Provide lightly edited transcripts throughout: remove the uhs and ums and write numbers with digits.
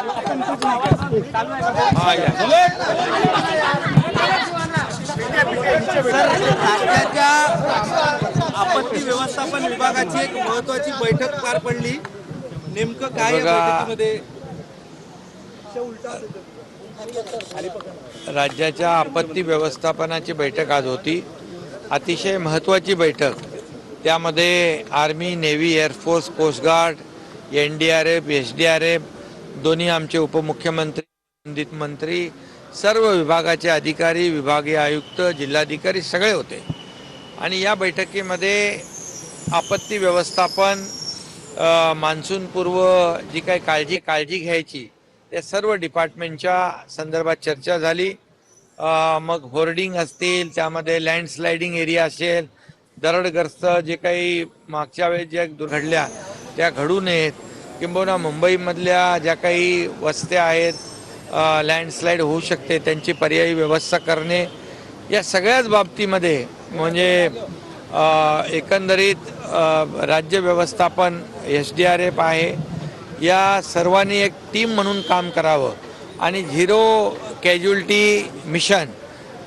राज्याच्या आपत्ती व्यवस्थापन विभागाची एक महत्त्वाची बैठक पार पडली. नेमकं काय या बैठकीमध्ये? राज्याच्या आपत्ती व्यवस्थापनाची बैठक आज होती. अतिशय महत्त्वाची बैठक. त्यामध्ये army, navy, air force, coast guard, NDRF, SDRF, दोन्ही आमचे उपमुख्यमंत्री, संबंधित मंत्री, सर्व विभागाचे अधिकारी, विभागीय आयुक्त, जिल्हाधिकारी सगळे होते. आणि या बैठकीमध्ये आपत्ती व्यवस्थापन, मान्सूनपूर्व जी काही काळजी घ्यायची त्या सर्व डिपार्टमेंटच्या संदर्भात चर्चा झाली. मग होर्डिंग असतील, त्यामध्ये लँडस्लायडिंग एरिया असेल, दरडग्रस्त जे काही मागच्या वेळेस ज्या घडल्या त्या घडू नयेत, किंबहुना मुंबईमधल्या ज्या काही वस्त्या आहेत लँडस्लाईड होऊ शकते त्यांची पर्यायी व्यवस्था करणे, या सगळ्याच बाबतीमध्ये म्हणजे एकंदरीत राज्य व्यवस्थापन, SDRF आहे, या सर्वांनी एक टीम म्हणून काम करावं आणि झिरो कॅज्युअल्टी मिशन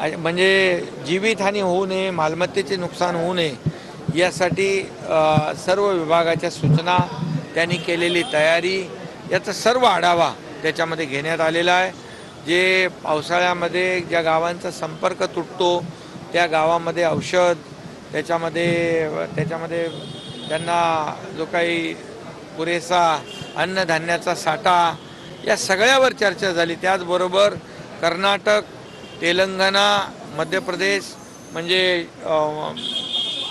म्हणजे जीवितहानी होऊ नये, मालमत्तेचे नुकसान होऊ नये यासाठी सर्व विभागाच्या सूचना, त्यांनी केलेली तयारी याचा सर्व आढावा त्याच्यामध्ये घेण्यात आलेला आहे. जे पावसाळ्यामध्ये ज्या गावांचा संपर्क तुटतो त्या गावामध्ये औषध, त्याच्यामध्ये त्यांना जो काही पुरेसा अन्नधान्याचा साठा, या सगळ्यावर चर्चा झाली. त्याचबरोबर कर्नाटक, तेलंगणा, मध्य प्रदेश म्हणजे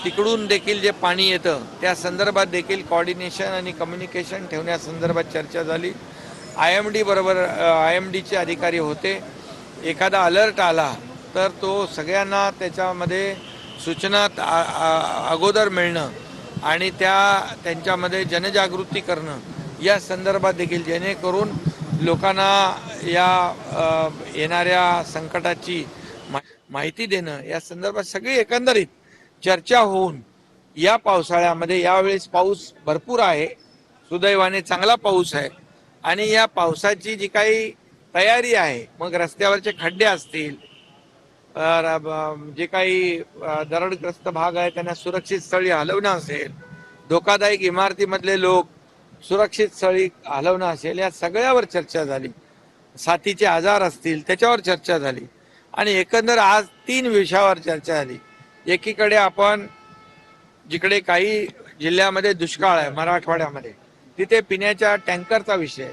तिकडून देखील जे पाणी येतं त्या संदर्भात देखील कोऑर्डिनेशन आणि कम्युनिकेशन ठेवण्यासंदर्भात चर्चा झाली. IMDचे अधिकारी होते. एखादा अलर्ट आला तर तो सगळ्यांना त्याच्यामध्ये सूचना अगोदर मिळणं आणि त्यांच्यामध्ये जनजागृती करणं या संदर्भात देखील, जेणेकरून लोकांना या येणाऱ्या संकटाची माहिती देणं या संदर्भात सगळी एकंदरीत चर्चा होऊन या पावसाळ्यामध्ये, यावेळेस पाऊस भरपूर आहे, सुदैवाने चांगला पाऊस आहे, आणि या पावसाची जी काही तयारी आहे, मग रस्त्यावरचे खड्डे असतील, जे काही दरडग्रस्त भाग आहे त्यांना सुरक्षित स्थळी हलवणं असेल, धोकादायक इमारतीमधले लोक सुरक्षित स्थळी हलवणं असेल, या सगळ्यावर चर्चा झाली. साथीचे आजार असतील त्याच्यावर चर्चा झाली. आणि एकंदर आज 3 विषयावर चर्चा झाली. एकीकडे आपण जिकडे काही जिल्ह्यामध्ये दुष्काळ आहे, मराठवाड्यामध्ये, तिथे पिण्याच्या टँकरचा विषय,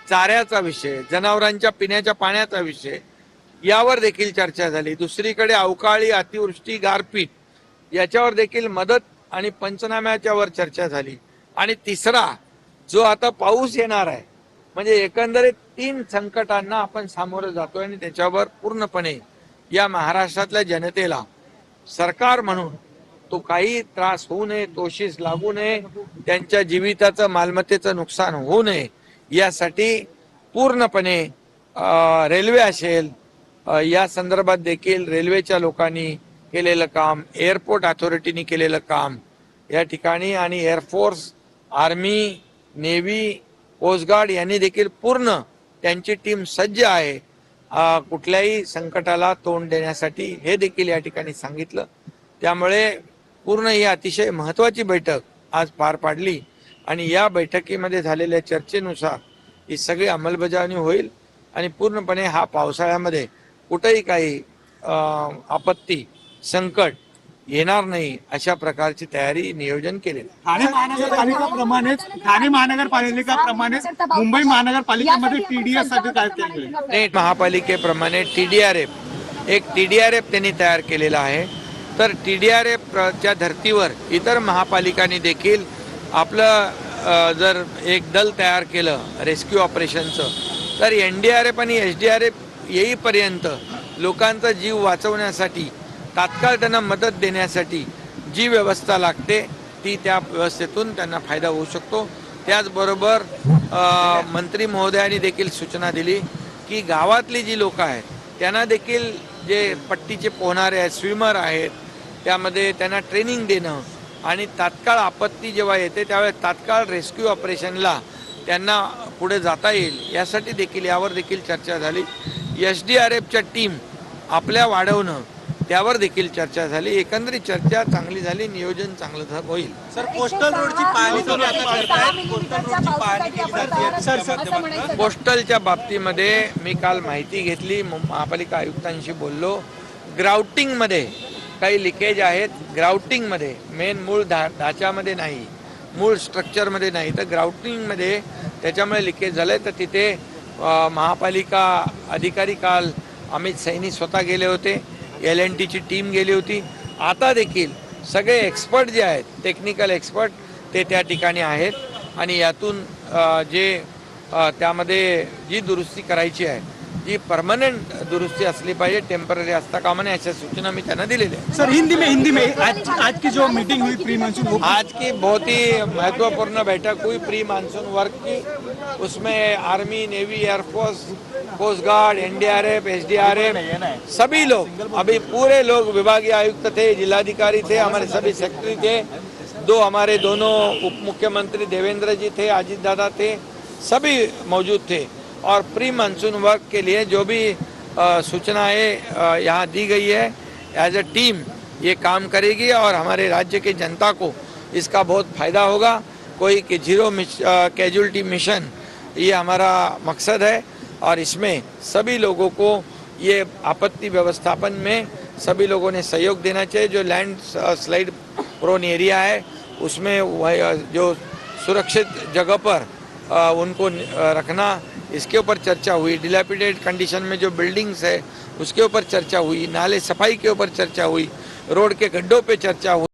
चाऱ्याचा विषय, जनावरांच्या पिण्याच्या पाण्याचा विषय, यावर देखील चर्चा झाली. दुसरीकडे अवकाळी अतिवृष्टी, गारपीट याच्यावर देखील मदत आणि पंचनाम्याच्या वर चर्चा झाली. आणि तिसरा जो आता पाऊस येणार आहे, म्हणजे एकंदरीत 3 संकटांना आपण सामोरं जातोय आणि त्याच्यावर पूर्णपणे या महाराष्ट्रातल्या जनतेला सरकार म्हणून तो काही त्रास होऊ नये, तोशीस लागू नये, त्यांच्या जीविताचं, मालमत्तेचं नुकसान होऊ नये यासाठी पूर्णपणे रेल्वे असेल, या संदर्भात देखील रेल्वेच्या लोकांनी केलेलं काम, एअरपोर्ट अथॉरिटीनी केलेलं काम या ठिकाणी, आणि air force, army, navy, coast guard यांनी देखील पूर्ण त्यांची टीम सज्ज आहे कुठल्याही संकटाला तोंड देण्यासाठी, हे देखील या ठिकाणी सांगितलं. त्यामुळे पूर्ण ही अतिशय महत्त्वाची बैठक आज पार पाडली आणि या बैठकीमध्ये झालेल्या चर्चेनुसार ही सगळी अंमलबजावणी होईल आणि पूर्णपणे हा पावसाळ्यामध्ये कुठेही काही आपत्ती, संकट येणार नाही अशा प्रकारची तयारी, नियोजन केलेलं. ठाणे महानगरपालिकेप्रमाणेच मुंबई महानगरपालिकेमध्ये TDS साठी काय केले? महापालिकेप्रमाणे TDRF त्यांनी तयार केलेला आहे. तर TDRFच्या धर्तीवर इतर महापालिकांनी देखील आपलं जर एक दल तयार केलं रेस्क्यू ऑपरेशनचं, तर NDRF आणि SDRF येईपर्यंत लोकांचा जीव वाचवण्यासाठी, तात्काळ त्यांना मदत देण्यासाठी जी व्यवस्था लागते ती त्या व्यवस्थेतून त्यांना फायदा होऊ शकतो. त्याचबरोबर मंत्री महोदयांनी देखील सूचना दिली की गावातली जी लोक आहेत त्यांना देखील जे पट्टीचे पोहणारे आहेत, स्विमर आहेत, त्यामध्ये त्यांना ट्रेनिंग देणं आणि तात्काळ आपत्ती जेव्हा येते त्यावेळेस तात्काळ रेस्क्यू ऑपरेशनला त्यांना पुढे जाता येईल यासाठी देखील यावर देखील चर्चा झाली. SDRFच्या टीम आपल्या वाढवणं त्यावर देखील चर्चा झाली. एकंदरीत चर्चा चांगली झाली, नियोजन चांगलं होईल. सर पोस्टल रोडची पाहणी तुम्ही आता करताय, पोस्टल रोडची पाहणी केली जाते. पोस्टलच्या बाबतीमध्ये मी काल माहिती घेतली, महापालिका आयुक्तांशी बोललो. ग्राउटिंगमध्ये काही लिकेज आहेत. ग्राउटिंगमध्ये मेन मूळ ढाच्यामध्ये नाही, मूळ स्ट्रक्चरमध्ये नाही, तर ग्राउटिंगमध्ये त्याच्यामुळे लिकेज झालं आहे. तर तिथे महापालिका अधिकारी काल अमित सैनी स्वतः गेले होते, LNTची टीम गेली होती. आता देखील सगळे एक्सपर्ट जे आहेत, टेक्निकल एक्सपर्ट, ते त्या ठिकाणी आहेत आणि यातून त्यामध्ये जी दुरुस्ती करायची आहे, जी परमानेंट दुरुस्ती असली पाहिजे, टेम्पररी असता कामा नये, अशा सूचना मी त्यांना दिलेल्या आहेत. सर हिंदी में आज की जो मीटिंग हुई प्री मानसून, आज की बहुत ही महत्वपूर्ण बैठक हुई प्री मानसून वर्क की. उसमें army, navy, air force, coast guard, NDRF, SDRF सभी लोग, अभी पूरे लोग, विभागीय आयुक्त थे, जिलाधिकारी थे, हमारे सभी सेक्रेटरी थे, हमारे दोनों उप मुख्यमंत्री देवेंद्र जी थे, अजीत दादा थे, सभी मौजूद थे. और प्री मानसून वर्क के लिए जो भी सूचनाएं यहाँ दी गई है, एज अ टीम ये काम करेगी और हमारे राज्य के जनता को इसका बहुत फायदा होगा. कोई कि जीरो कैजुअलिटी मिशन ये हमारा मकसद है और इसमें सभी लोगों को ये आपत्ति व्यवस्थापन में सभी लोगों ने सहयोग देना चाहिए. जो लैंड स्लाइड प्रोन एरिया है उसमें जो सुरक्षित जगह पर उनको रखना, इसके ऊपर चर्चा हुई. डिलैपिडेटेड कंडीशन में जो बिल्डिंग्स है उसके ऊपर चर्चा हुई. नाले सफाई के ऊपर चर्चा हुई. रोड के गड्ढों पे चर्चा हुई.